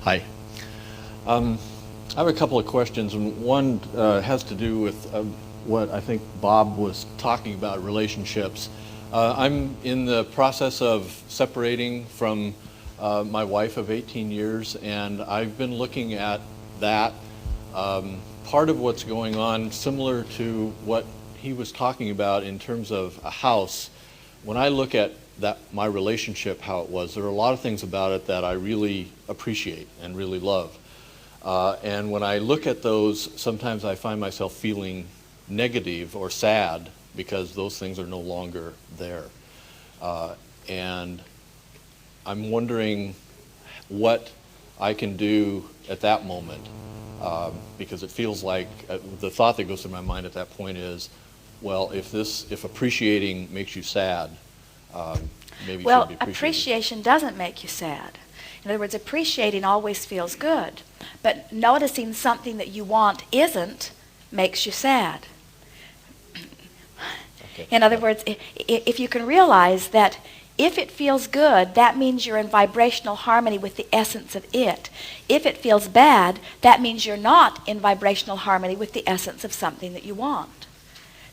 Hi. I have a couple of questions, and one has to do with what I think Bob was talking about, relationships. I'm in the process of separating from my wife of 18 years, and I've been looking at that. Part of what's going on, similar to what he was talking about in terms of a house, when I look at my relationship, how it was, there are a lot of things about it that I really appreciate and really love. And when I look at those, sometimes I find myself feeling negative or sad because those things are no longer there. And I'm wondering what I can do at that moment, because it feels like the thought that goes through my mind at that point is, well, if appreciating makes you sad, maybe you should be appreciated. Well, appreciation doesn't make you sad. In other words, appreciating always feels good, but noticing something that you want isn't makes you sad. Okay. In other words, if you can realize that if it feels good, that means you're in vibrational harmony with the essence of it. If it feels bad, that means you're not in vibrational harmony with the essence of something that you want.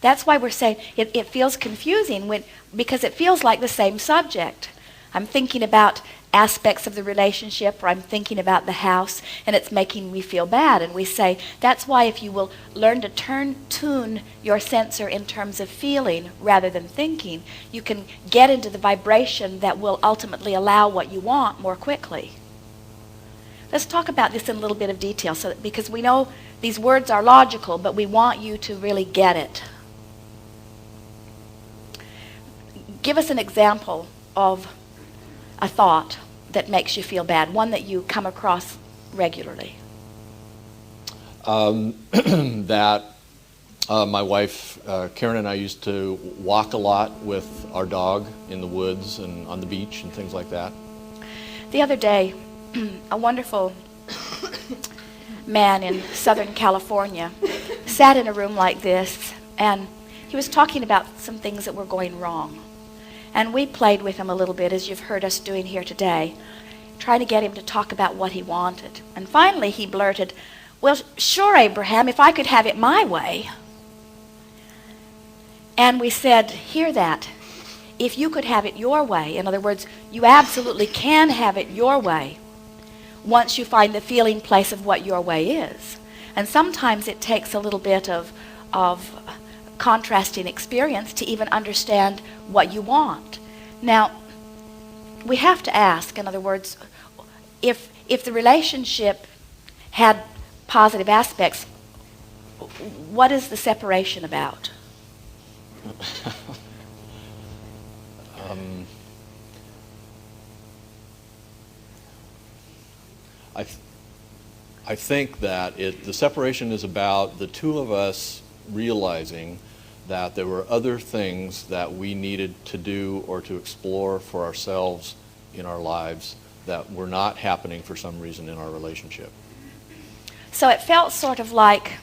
That's why we're saying it feels confusing because it feels like the same subject. I'm thinking about aspects of the relationship, or I'm thinking about the house, and it's making me feel bad. And we say, that's why if you will learn to tune your sensor in terms of feeling rather than thinking, you can get into the vibration that will ultimately allow what you want more quickly. Let's talk about this in a little bit of detail, because we know these words are logical, but we want you to really get it. Give us an example of a thought that makes you feel bad, one that you come across regularly. That my wife, Karen, and I used to walk a lot with our dog in the woods and on the beach and things like that. The other day, a wonderful man in Southern California sat in a room like this, and he was talking about some things that were going wrong. And we played with him a little bit, as you've heard us doing here today, trying to get him to talk about what he wanted. And finally he blurted, "Well, sure, Abraham, if I could have it my way." And we said, hear that. If you could have it your way, in other words, you absolutely can have it your way once you find the feeling place of what your way is. And sometimes it takes a little bit of contrasting experience to even understand what you want. Now, we have to ask, in other words, if the relationship had positive aspects, what is the separation about? I think that the separation is about the two of us realizing that there were other things that we needed to do or to explore for ourselves in our lives that were not happening for some reason in our relationship. So it felt sort of like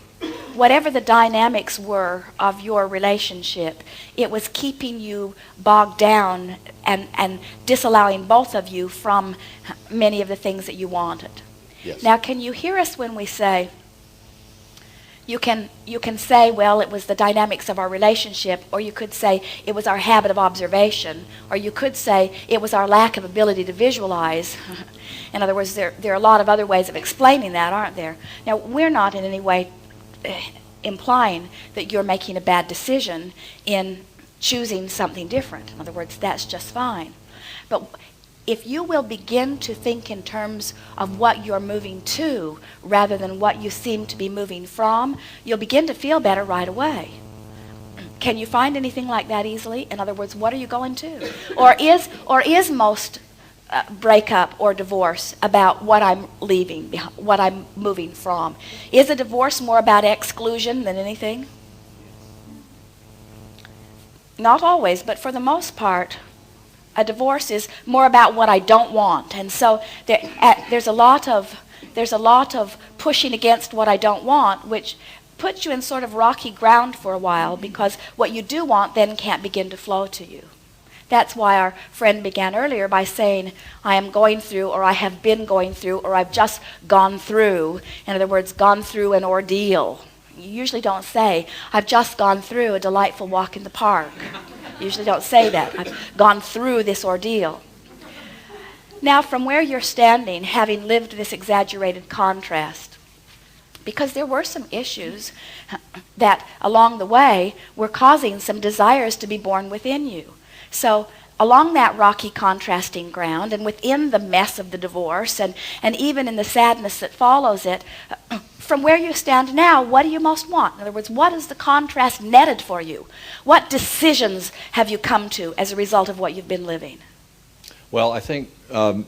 whatever the dynamics were of your relationship, it was keeping you bogged down and disallowing both of you from many of the things that you wanted. Yes. Now, can you hear us when we say, you can say, well, it was the dynamics of our relationship, or you could say it was our habit of observation, or you could say it was our lack of ability to visualize. In other words, there are a lot of other ways of explaining that, aren't there? Now, we're not in any way implying that you're making a bad decision in choosing something different. In other words, that's just fine. But if you will begin to think in terms of what you're moving to rather than what you seem to be moving from, you'll begin to feel better right away. Can you find anything like that easily? In other words, what are you going to? Or is most breakup or divorce about what I'm leaving, what I'm moving from? Is a divorce more about exclusion than anything? Not always, but for the most part, a divorce is more about what I don't want. And so there's a lot of pushing against what I don't want, which puts you in sort of rocky ground for a while, because what you do want then can't begin to flow to you. That's why our friend began earlier by saying, I am going through, or I have been going through, or I've just gone through. In other words, gone through an ordeal. You usually don't say, I've just gone through a delightful walk in the park. You usually don't say that. I've gone through this ordeal. Now, from where you're standing, having lived this exaggerated contrast, because there were some issues that along the way were causing some desires to be born within you. So along that rocky contrasting ground and within the mess of the divorce and even in the sadness that follows it, from where you stand now, what do you most want? In other words, what has the contrast netted for you? What decisions have you come to as a result of what you've been living? Well, I think where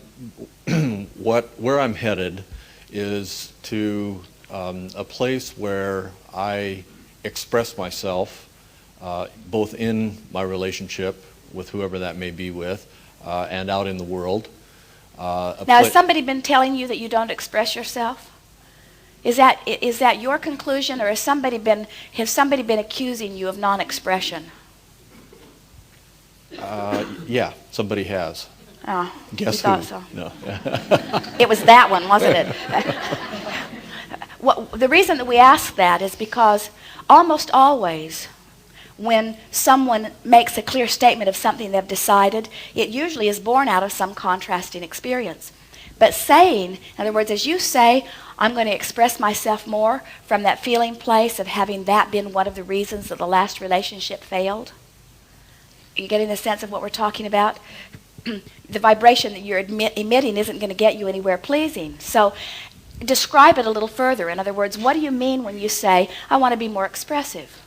I'm headed is to a place where I express myself both in my relationship with whoever that may be with and out in the world. Now, has somebody been telling you that you don't express yourself? Is that your conclusion, or has somebody been accusing you of non-expression? Yeah, somebody has. Oh, Guess you thought who? so. No. It was that one, wasn't it? The reason that we ask that is because almost always when someone makes a clear statement of something they've decided, it usually is born out of some contrasting experience. But saying, in other words, as you say, I'm going to express myself more from that feeling place of having that been one of the reasons that the last relationship failed. Are you getting the sense of what we're talking about? The vibration that you're emitting isn't going to get you anywhere pleasing. So describe it a little further. In other words, what do you mean when you say, I want to be more expressive?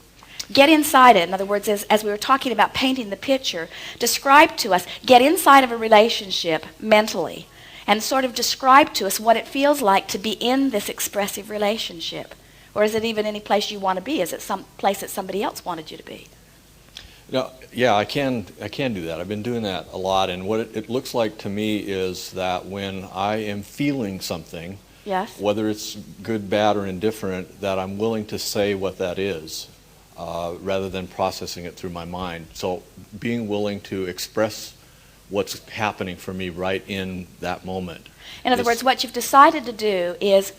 Get inside it. In other words, as we were talking about painting the picture, describe to us, get inside of a relationship mentally and sort of describe to us what it feels like to be in this expressive relationship. Or is it even any place you want to be? Is it some place that somebody else wanted you to be? No, yeah, I can do that. I've been doing that a lot, and what it looks like to me is that when I am feeling something, yes, whether it's good, bad, or indifferent, that I'm willing to say what that is, rather than processing it through my mind. So being willing to express what's happening for me right in that moment. In other words, what you've decided to do is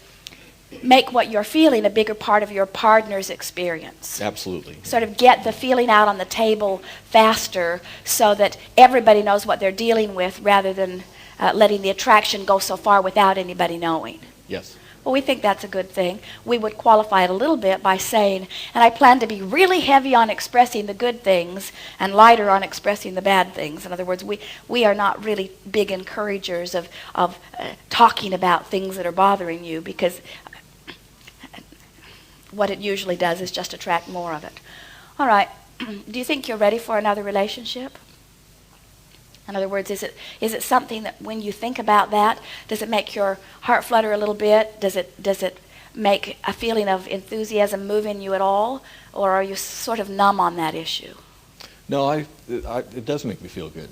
make what you're feeling a bigger part of your partner's experience. Absolutely. Sort of get the feeling out on the table faster so that everybody knows what they're dealing with rather than letting the attraction go so far without anybody knowing. Yes. Well, we think that's a good thing. We would qualify it a little bit by saying, and I plan to be really heavy on expressing the good things and lighter on expressing the bad things. In other words, we are not really big encouragers of talking about things that are bothering you, because what it usually does is just attract more of it. All right. Do you think you're ready for another relationship? In other words, is it something that when you think about that, does it make your heart flutter a little bit? Does it make a feeling of enthusiasm move in you at all? Or are you sort of numb on that issue? No, it does make me feel good.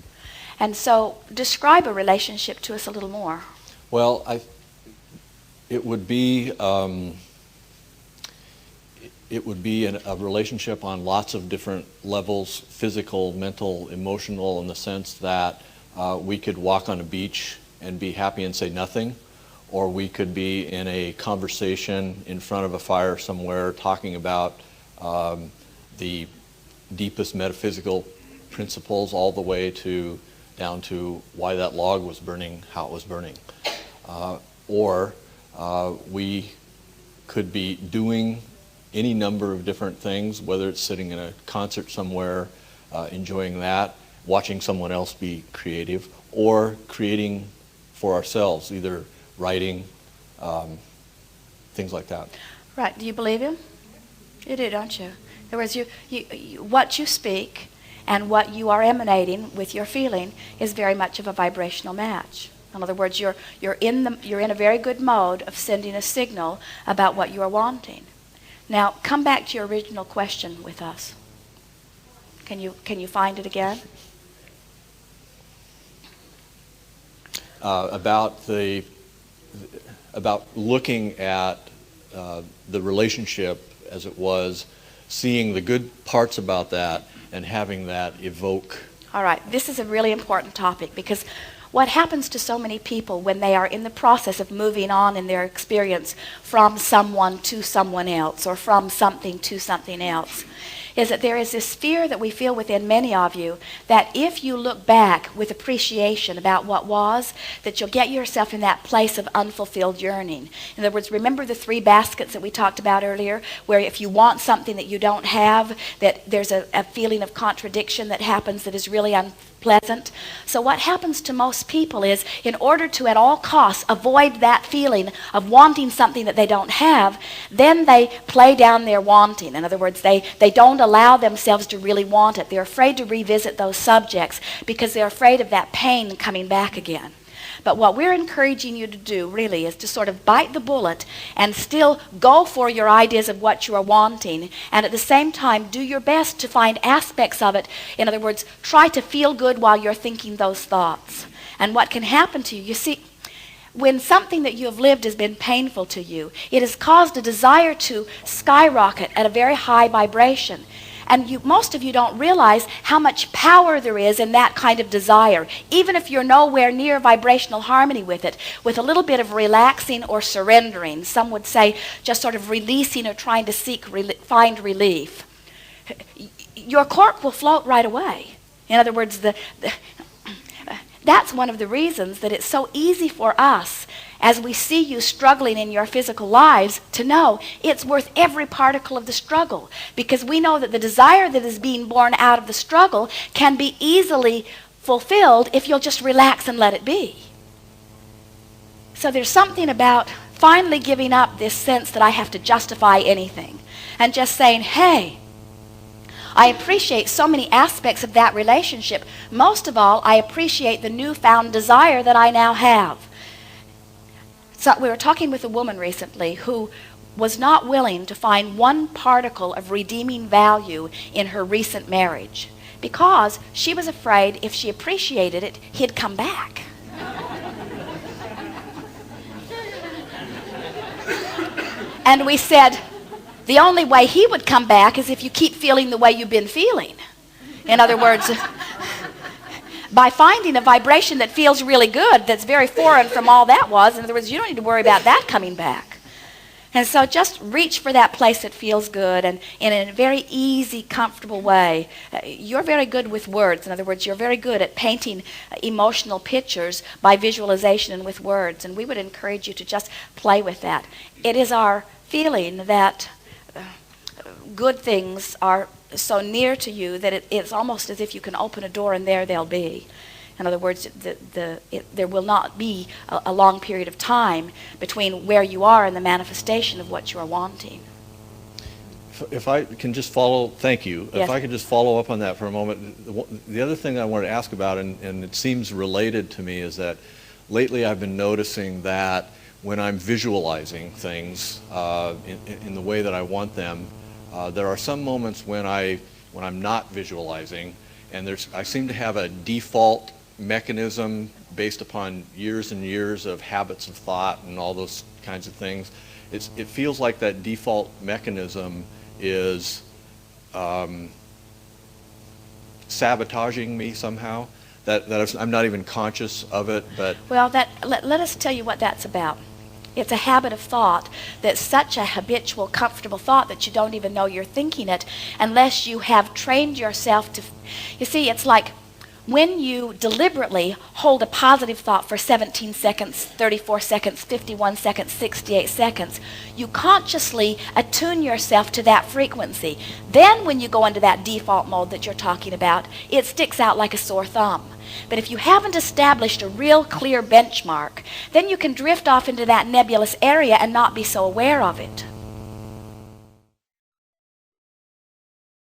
And so describe a relationship to us a little more. Well, it would be a relationship on lots of different levels, physical, mental, emotional, in the sense that we could walk on a beach and be happy and say nothing, or we could be in a conversation in front of a fire somewhere talking about the deepest metaphysical principles all the way down to why that log was burning, how it was burning. Or we could be doing any number of different things, whether it's sitting in a concert somewhere, enjoying that, watching someone else be creative, or creating for ourselves, either writing, things like that. Right. Do you believe him? You do, don't you? In other words, what you speak and what you are emanating with your feeling is very much of a vibrational match. In other words, you're in a very good mode of sending a signal about what you are wanting. Now, come back to your original question with us. Can you find it again? About looking at the relationship as it was, seeing the good parts about that, and having that evoke All right, this is a really important topic because what happens to so many people when they are in the process of moving on in their experience from someone to someone else or from something to something else is that there is this fear that we feel within many of you that if you look back with appreciation about what was, that you'll get yourself in that place of unfulfilled yearning. In other words, remember the 3 baskets that we talked about earlier, where if you want something that you don't have, that there's a feeling of contradiction that happens that is really unpleasant. So what happens to most people is, in order to at all costs avoid that feeling of wanting something that they don't have, then they play down their wanting. In other words, they don't allow themselves to really want it. They're afraid to revisit those subjects because they're afraid of that pain coming back again. But what we're encouraging you to do really is to sort of bite the bullet and still go for your ideas of what you are wanting, and at the same time do your best to find aspects of it. In other words, try to feel good while you're thinking those thoughts. And what can happen to you, you see, when something that you have lived has been painful to you, it has caused a desire to skyrocket at a very high vibration. And most of you don't realize how much power there is in that kind of desire, even if you're nowhere near vibrational harmony with it. With a little bit of relaxing or surrendering, some would say just sort of releasing or trying to find relief, your cork will float right away. In other words, that's one of the reasons that it's so easy for us, as we see you struggling in your physical lives, to know it's worth every particle of the struggle, because we know that the desire that is being born out of the struggle can be easily fulfilled if you'll just relax and let it be. So there's something about finally giving up this sense that I have to justify anything and just saying, hey, I appreciate so many aspects of that relationship. Most of all, I appreciate the newfound desire that I now have. So we were talking with a woman recently who was not willing to find one particle of redeeming value in her recent marriage because she was afraid if she appreciated it, he'd come back. And we said, the only way he would come back is if you keep feeling the way you've been feeling. In other words, by finding a vibration that feels really good, that's very foreign from all that was, in other words, you don't need to worry about that coming back. And so just reach for that place that feels good, and in a very easy, comfortable way. You're very good with words. In other words, you're very good at painting emotional pictures by visualization and with words, and we would encourage you to just play with that. It is our feeling that good things are so near to you that it's almost as if you can open a door and there they'll be. In other words, there will not be a long period of time between where you are and the manifestation of what you are wanting. If I can just follow, thank you. Yes. If I could just follow up on that for a moment. The other thing I wanted to ask about, and it seems related to me, is that lately I've been noticing that when I'm visualizing things in the way that I want them, there are some moments when I'm not visualizing, and I seem to have a default mechanism based upon years and years of habits of thought and all those kinds of things. It feels like that default mechanism is sabotaging me somehow, that I'm not even conscious of it. But well, let us tell you what that's about. It's a habit of thought that's such a habitual, comfortable thought that you don't even know you're thinking it unless you have trained yourself to. You see, it's like when you deliberately hold a positive thought for 17 seconds, 34 seconds, 51 seconds, 68 seconds, you consciously attune yourself to that frequency. Then when you go into that default mode that you're talking about, it sticks out like a sore thumb. But if you haven't established a real clear benchmark, then you can drift off into that nebulous area and not be so aware of it.